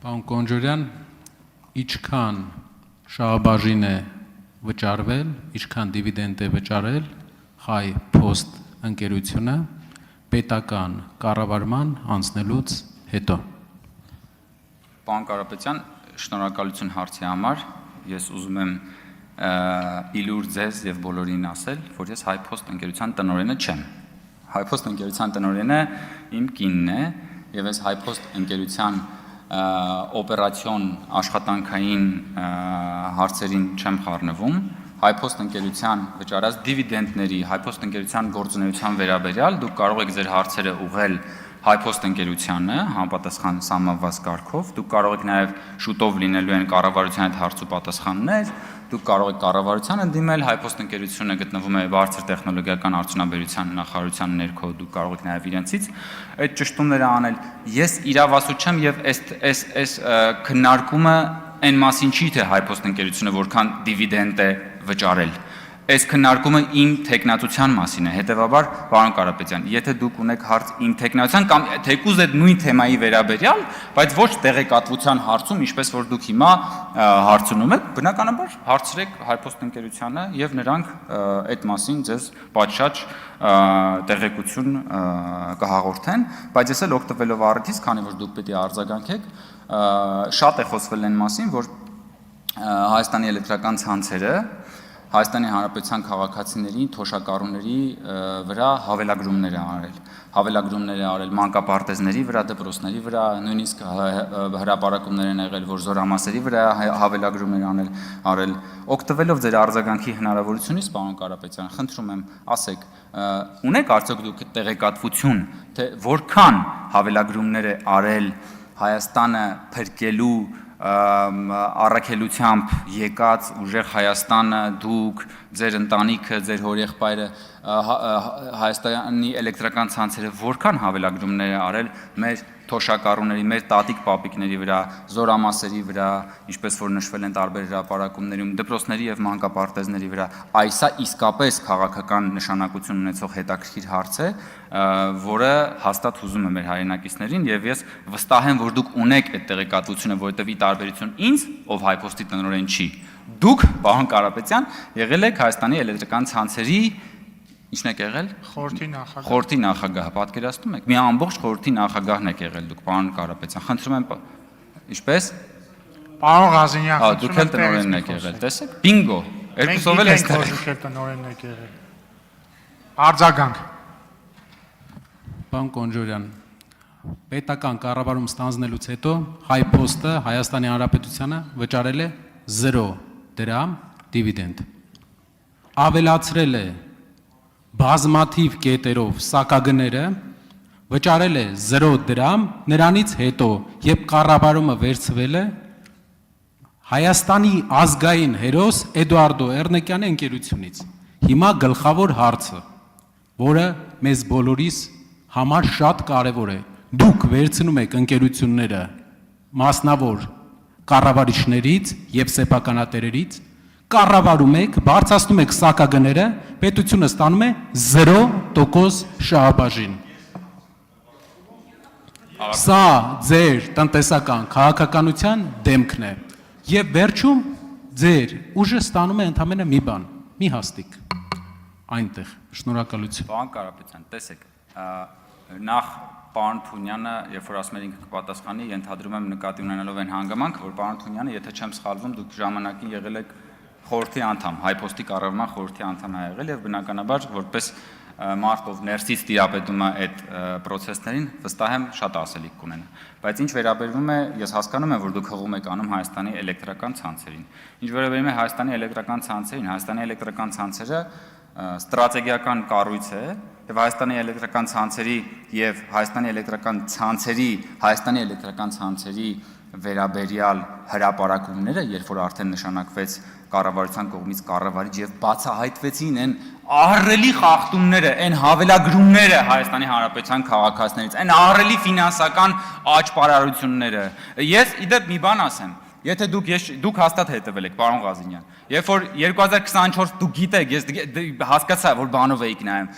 Պարոն Կոնջորյան, ինչքան շահաբաժին է վճարվել, ինչքան դիվիդենդ է վճարել Հայ Post ընկերությունը պետական կառավարման անցնելուց հետո։ Պարոն Կարապետյան, շնորհակալություն հարցի համար։ Ես ուզում եմ իլուր ձեզ եւ բոլորին ասել, որ ես Հայ Post ընկերության տնօրենը չեմ։ Հայ Post ընկերության տնօրենը իմ կինն է եւ ես Հայ Post ընկերության օպերացիոն աշխատանքային հարցերին չեմ խառնվում։ Հայ Post ընկերության վճարած դիվիդենդների, Հայ Post ընկերության գործունեության վերաբերյալ դուք կարող եք ձեր հարցերը ուղղել Հայ Post ընկերությանը համապատասխան սահմանված կարգով, դուք կարող եք նաև շուտով լինելու են կառավարության հետ հարց ու պատասխաններ, դուք կարող եք կառավարությանը դիմել, Հայ Post ընկերությունը գտնվում է բարձր տեխնոլոգիական արդյունաբերության նախարարության ներքո, դուք կարող եք նաև իրենցից այդ ճշտումները անել։ Ես իրավասու չեմ եւ այս քննարկումը այն մասին չի, թե Հայ Post ընկերությունը որքան դիվիդենդ է վճարել։ Այս քննարկումը իմ տեխնատության մասին է, հետևաբար, պարոն Կարապետյան, եթե դուք ունեք հարց իմ տեխնատության կամ թեկուզ այդ նույն թեմայի վերաբերյալ, բայց ոչ տեղեկատվության հարցում, ինչպես որ դուք հիմա հարցնում եք, բնականաբար հարցրեք Հայ Post ընկերությանը եւ նրանք այդ մասին ձեզ պատշաճ տեղեկություն կհաղորդեն, բայց ես էլ օգտվելով առիթից, քանի որ դուք պետք է արձագանքեք, շատ է խոսվել այն մասին, որ Հայաստանի էլեկտրական ցանցերը Հայաստանի Հանրապետության քաղաքացիների, թոշակառուների վրա հավելագրումներ է արել։ Հավելագրումներ է արել մանկապարտեզների վրա, դպրոցների վրա, նույնիսկ հրապարակումներ են եղել, որ զորամասերի վրա հավելագրումներ արել։ Օգտվելով ձեր արձագանքի հնարավորությունից, պարոն Կարապետյան, խնդրում եմ, ասեք, ունեք արդյոք դուք տեղեկատվություն, թե որքան հավելագրումներ է արել Հայաստանը փրկելու առաքելությամբ եկած ուժեղ Հայաստանը, դուք, ձեր ընտանիքը, ձեր հորեղբայրը, Հայաստանի էլեկտրական ցանցերը որքան հավելագրումներ է արել մեր թոշակառուների, մեր տատիկ պապիկների վրա, զորամասերի վրա, ինչպես որ նշվել են տարբեր հրապարակումներում, դպրոցների եւ մանկապարտեզների վրա, այսա իսկապես քաղաքական նշանակություն ունեցող հետաքրքիր հարց է, որը հաստատ հուզում է մեր հայրենակիցներին եւ ես վստահ եմ, որ դուք ունեք այդ տեղեկատվությունը, որովհետեւ ի տարբերություն ինձ, ով Հայ Post-ի տնօրեն չի, դուք, պարոն Կարապետյան, եղել եք Հայաստանի էլեկտրական ցանցերի Ինչն եք եղել։ Խորհրդի նախագահ, պատկերացնում եք։ Մի ամբողջ խորհրդի նախագահն եք եղել դուք, պարոն Կարապետյան։ Խնդրում եմ, ինչպես։ Պարոն Ղազենյան, դուք էլ տնօրենն եք եղել, տեսեք։ Բինգո։ Երկուսով էլ եք դուք էլ տնօրենն եք եղել։ Արձագանք։ Պարոն Կոնջորյան, պետական կառավարում ստանձնելուց հետո Հայ Post-ը Հայաստանի Հանրապետությանը վճարել է 0 դրամ դիվիդենդ։ Ավելացրել է բազմաթիվ կետերով սակագները, վճարել է 0 դրամ, նրանից հետո, երբ կառավարումը վերցվել է, Հայաստանի ազգային հերոս Էդուարդո Էռնեկյանի ընկերությունից։ Հիմա գլխավոր հարցը, որը մեզ բոլորիս համար շատ կարևոր է, դուք վերցնում եք ընկերությունները մասնավոր կառավարիչներից եւ սեփականատերերից, կառավարում եք, բարձրացնում եք սակագները, պետությունը ստանում է 0% շահաբաժին։ Սա ձեր տնտեսական քաղաքականության դեմքն է։ Եվ վերջում ձեր ուժը ստանում է ընդամենը մի բան՝ մի հաստիկ այնտեղ։ Շնորհակալություն։ Պարոն Կարապետյան, տեսեք, նախ պարոն Թունյանը, երբ որ ասում էր ինքը կպատասխանի, ենթադրում եմ նկատի ունենալով այն հանգամանքը, որ պարոն Թունյանը, եթե չեմ սխալվում, դուք ժամանակին եղել եք խորհրդի անդամ, Հայ Post-ի կառավարման խորհրդի անդամ է եղել եւ բնականաբար որպես մարդ ով ներսից տիրապետում է այդ process-ներին, վստահ եմ շատ ասելիք կունենա։ Բայց ինչ վերաբերվում է, ես հասկանում եմ, որ դուք հղում եք անում Հայաստանի էլեկտրական ցանցերին։ Ինչ վերաբերում է Հայաստանի էլեկտրական ցանցերին, Հայաստանի էլեկտրական ցանցերը ստրատեգիական կառույց է եւ Հայաստանի էլեկտրական ցանցերի եւ Հայաստանի էլեկտրական ցանցերի վերաբերյալ հրապարակումները, երբ որ արդեն նշանակվեց կառավարության կողմից կառավարիչ եւ բացահայտվեցին այն ահռելի խախտումները, այն հավելագրումները Հայաստանի Հանրապետության քաղաքացիներից, այն ահռելի ֆինանսական աճպարարությունները։ Ես իդեպ մի բան ասեմ, եթե դուք հաստատ հետևել եք, պարոն Ղազենյան, երբ որ 2024 դուք գիտեք, ես հասկացա, որ բանով էիք նայում,